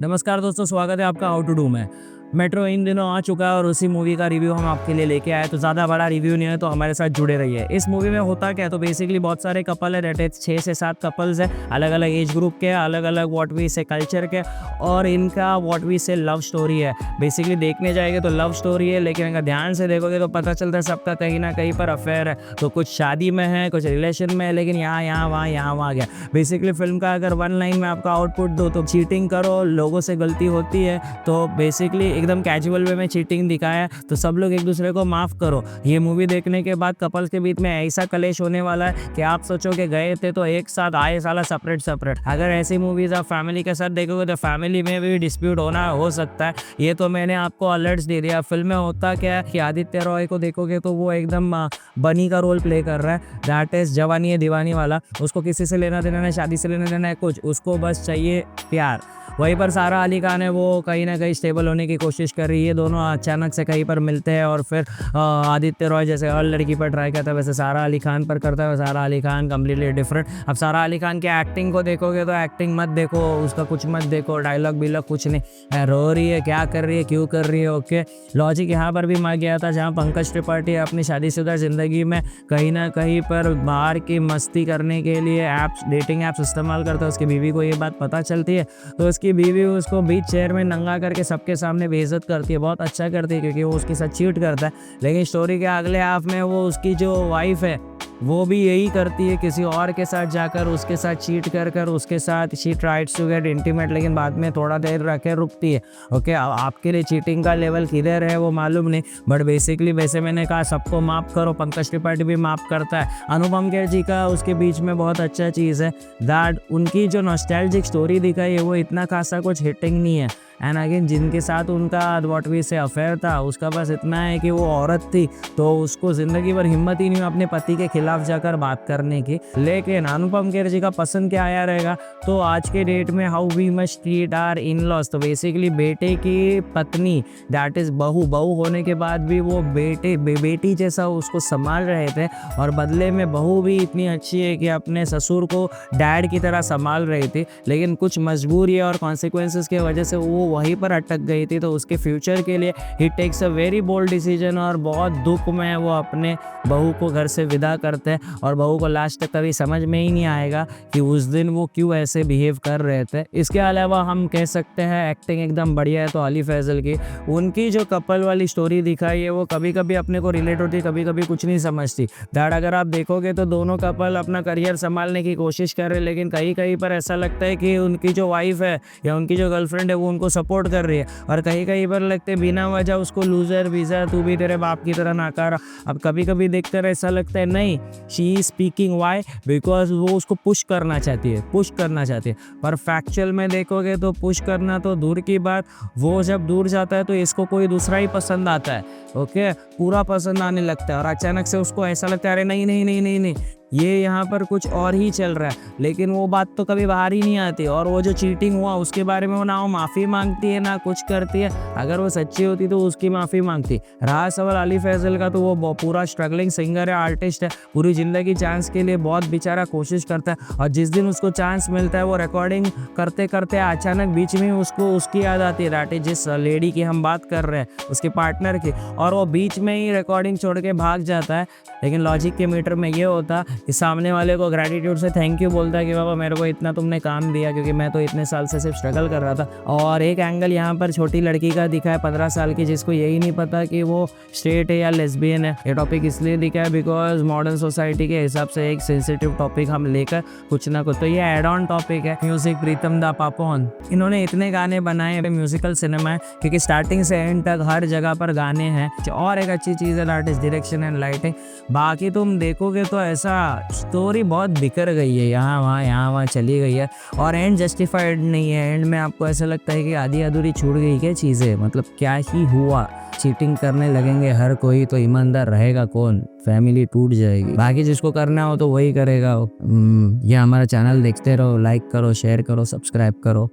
नमस्कार दोस्तों, स्वागत है आपका हाउ टू डू में। मेट्रो इन दिनों आ चुका है और उसी मूवी का रिव्यू हम आपके लिए लेके आए। तो ज़्यादा बड़ा रिव्यू नहीं है, तो हमारे साथ जुड़े रहिए। इस मूवी में होता क्या है, तो बेसिकली बहुत सारे कपल है, रहते 6 से 7 कपल्स है, अलग अलग एज ग्रुप के, अलग अलग व्हाट वी से कल्चर के, और इनका व्हाट वी से लव स्टोरी है। बेसिकली देखने जाएंगे तो लव स्टोरी है, लेकिन अगर ध्यान से देखोगे तो पता चलता है सबका कहीं ना कहीं पर अफेयर है। तो कुछ शादी में है, कुछ रिलेशन में है, लेकिन यहाँ वहाँ गया। बेसिकली फिल्म का अगर वन लाइन में आपका आउटपुट दो तो चीटिंग करो, लोगों से गलती होती है। तो बेसिकली एकदम कैजुअल वे में चीटिंग दिखाया है, तो सब लोग एक दूसरे को माफ़ करो। ये मूवी देखने के बाद कपल्स के बीच में ऐसा कलेश होने वाला है कि आप सोचो कि गए थे तो एक साथ आए, साला सेपरेट। अगर ऐसी मूवीज़ आप फैमिली के साथ देखोगे तो फैमिली में भी डिस्प्यूट हो सकता है। ये तो मैंने आपको अलर्ट्स दे दिया। फिल्म में होता क्या है कि आदित्य रॉय को देखोगे तो वो एकदम बनी का रोल प्ले कर रहा है, दैट इज जवानी है दीवानी वाला। उसको किसी से लेना देना नहीं, शादी से लेना देना है कुछ, उसको बस चाहिए प्यार। वहीं पर सारा अली खान है, वो कहीं ना कहीं स्टेबल होने की कोशिश कर रही है। दोनों अचानक से कहीं पर मिलते हैं और फिर आदित्य रॉय जैसे हर लड़की पर ट्राई करता है, वैसे सारा अली खान पर करता है। सारा अली खान कम्प्लीटली डिफरेंट। अब सारा अली खान की एक्टिंग को देखोगे तो एक्टिंग मत देखो, उसका कुछ मत देखो, डायलॉग बिलॉग कुछ नहीं। रो रही है, क्या कर रही है, क्यों कर रही है, ओके। लॉजिक यहाँ पर भी मार गया था, जहाँ पंकज त्रिपाठी अपनी शादीशुदा ज़िंदगी में कहीं ना कहीं पर बाहर की मस्ती करने के लिए ऐप्स, डेटिंग ऐप्स इस्तेमाल करता है। उसकी बीवी को ये बात पता चलती है, तो उसकी बीवी उसको बीच चेयर में नंगा करके सबके सामने बेइज्जत करती है। बहुत अच्छा करती है क्योंकि वो उसके साथ चीट करता है। लेकिन स्टोरी के अगले हाफ में वो उसकी जो वाइफ है वो भी यही करती है, किसी और के साथ जाकर उसके साथ चीट कर उसके साथ she tries to get intimate, लेकिन बाद में थोड़ा देर रखे रुकती है। ओके, आपके लिए चीटिंग का लेवल किधर है वो मालूम नहीं, बट बेसिकली वैसे मैंने कहा सबको माफ़ करो। पंकज त्रिपाठी भी माफ़ करता है। अनुपम खेर जी का उसके बीच में बहुत अच्छा चीज़ है दैट उनकी जो नॉस्टैल्जिक स्टोरी दिखाई है वो इतना खासा कुछ हिटिंग नहीं है। एंड अगेन जिनके साथ उनका व्हाट वी से अफेयर था, उसका बस इतना है कि वो औरत थी, तो उसको ज़िंदगी भर हिम्मत ही नहीं अपने पति के खिलाफ जाकर बात करने की। लेकिन अनुपम खेर जी का पसंद क्या आया रहेगा, तो आज के डेट में how we must treat our in laws. तो बेसिकली बेटे की पत्नी दैट इज़ बहू होने के बाद भी वो बेटी जैसा उसको संभाल रहे थे, और बदले में बहू भी इतनी अच्छी है कि अपने ससुर को डैड की तरह संभाल रही थी। लेकिन कुछ मजबूरी और कॉन्सिक्वेंसेस की वजह से वो वहीं पर अटक गई थी। तो उसके फ्यूचर के लिए ही takes a very bold decision, और बहुत दुख में वो अपने बहू को घर से विदा करते हैं। और बहू को लास्ट तक कभी समझ में ही नहीं आएगा कि उस दिन वो क्यों ऐसे बिहेव कर रहे थे। इसके अलावा हम कह सकते हैं एक्टिंग एकदम बढ़िया है। तो अली फैजल की उनकी जो कपल वाली स्टोरी दिखाई है वो कभी कभी अपने को रिलेट होती है, कभी कभी कुछ नहीं समझती। दैट अगर आप देखोगे तो दोनों कपल अपना करियर संभालने की कोशिश कर रहे हैं, लेकिन कहीं कहीं पर ऐसा लगता है कि उनकी जो वाइफ है या उनकी जो गर्लफ्रेंड है वो उनको सपोर्ट कर रही है, और कहीं कहीं पर लगते बिना वजह उसको लूजर वीज़ा, तू भी तेरे बाप की तरह नाकारा। अब कभी कभी देखकर ऐसा लगता है नहीं, she is speaking why because वो उसको पुश करना चाहती है। पर फैक्चुअल में देखोगे तो पुश करना तो दूर की बात, वो जब दूर जाता है तो इसको कोई दूसरा ही पसंद आता है। ओके, पूरा पसंद आने लगता है, और अचानक से उसको ऐसा लगता है अरे नहीं, ये यहाँ पर कुछ और ही चल रहा है। लेकिन वो बात तो कभी बाहर ही नहीं आती, और वो जो चीटिंग हुआ उसके बारे में वो ना वो माफ़ी मांगती है ना कुछ करती है। अगर वो सच्ची होती तो उसकी माफ़ी मांगती। रहा सवाल अली फैजल का, तो वो पूरा स्ट्रगलिंग सिंगर है, आर्टिस्ट है, पूरी ज़िंदगी चांस के लिए बहुत बेचारा कोशिश करता है। और जिस दिन उसको चांस मिलता है वो रिकॉर्डिंग करते करते अचानक बीच में उसको उसकी याद आती है, दैट इज जिस लेडी की हम बात कर रहे हैं, उसके पार्टनर की, और वो बीच में ही रिकॉर्डिंग छोड़ के भाग जाता है। लेकिन लॉजिक के मीटर में ये होता कि सामने वाले को ग्रैटिट्यूड से थैंक यू बोलता है कि बाबा मेरे को इतना तुमने काम दिया, क्योंकि मैं तो इतने साल से सिर्फ स्ट्रगल कर रहा था। और एक एंगल यहाँ पर छोटी लड़की का दिखा है 15 साल की, जिसको यही नहीं पता कि वो स्ट्रेट है या लेस्बियन है। ये टॉपिक इसलिए दिखा है बिकॉज मॉडर्न सोसाइटी के हिसाब से एक सेंसिटिव टॉपिक हम लेकर कुछ ना कुछ, तो ये एड ऑन टॉपिक है। म्यूजिक प्रीतम दा पापोन, इन्होंने इतने गाने बनाए, म्यूजिकल सिनेमा है क्योंकि स्टार्टिंग से एंड तक हर जगह पर गाने हैं। और एक अच्छी चीज़ है that is direction and lighting. बाकी तुम देखोगे तो ऐसा स्टोरी बहुत बिखर गई है, यहाँ वहाँ चली गई है, और एंड जस्टिफाइड नहीं है। एंड में आपको ऐसा लगता है कि आधी अधूरी छूट गई क्या चीज़ें, मतलब क्या ही हुआ। चीटिंग करने लगेंगे हर कोई तो ईमानदार रहेगा कौन, फैमिली टूट जाएगी। बाकी जिसको करना हो तो वही करेगा। ये हमारा चैनल देखते रहो, लाइक करो, शेयर करो, सब्सक्राइब करो।